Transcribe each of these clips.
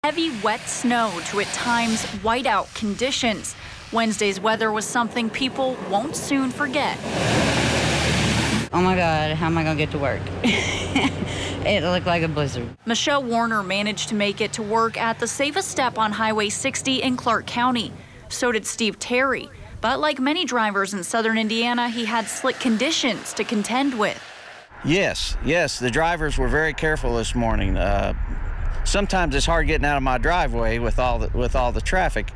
Heavy wet snow to at times whiteout conditions. Wednesday's weather was something people won't soon forget. Oh my God, how am I going to get to work? It looked like a blizzard. Michelle Warner managed to make it to work at the safest step on Highway 60 in Clark County. So did Steve Terry. But like many drivers in southern Indiana, he had slick conditions to contend with. Yes, the drivers were very careful this morning. Sometimes it's hard getting out of my driveway with all the traffic,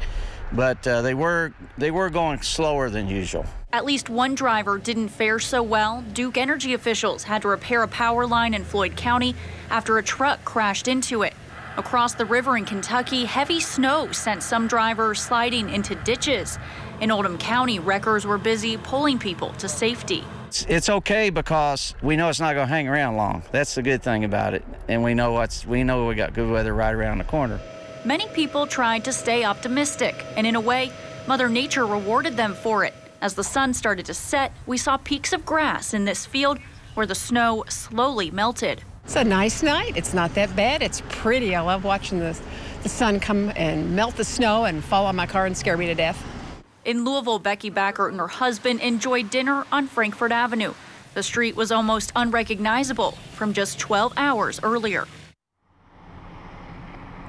but they were going slower than usual. At least one driver didn't fare so well. Duke Energy officials had to repair a power line in Floyd County after a truck crashed into it. Across the river in Kentucky, heavy snow sent some drivers sliding into ditches. In Oldham County, wreckers were busy pulling people to safety. It's okay because we know it's not going to hang around long. That's the good thing about it. And we know we got good weather right around the corner. Many people tried to stay optimistic, and in a way, Mother Nature rewarded them for it. As the sun started to set, we saw peaks of grass in this field where the snow slowly melted. It's a nice night. It's not that bad. It's pretty. I love watching the sun come and melt the snow and fall on my car and scare me to death. In Louisville, Becky Backert and her husband enjoyed dinner on Frankfort Avenue. The street was almost unrecognizable from just 12 hours earlier.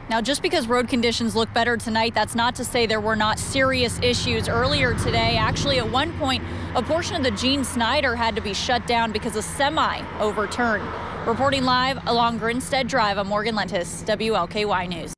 Now, just because road conditions look better tonight, that's not to say there were not serious issues earlier today. Actually, at one point, a portion of the Gene Snyder had to be shut down because a semi overturned. Reporting live along Grinstead Drive, I'm Morgan Lentis, WLKY News.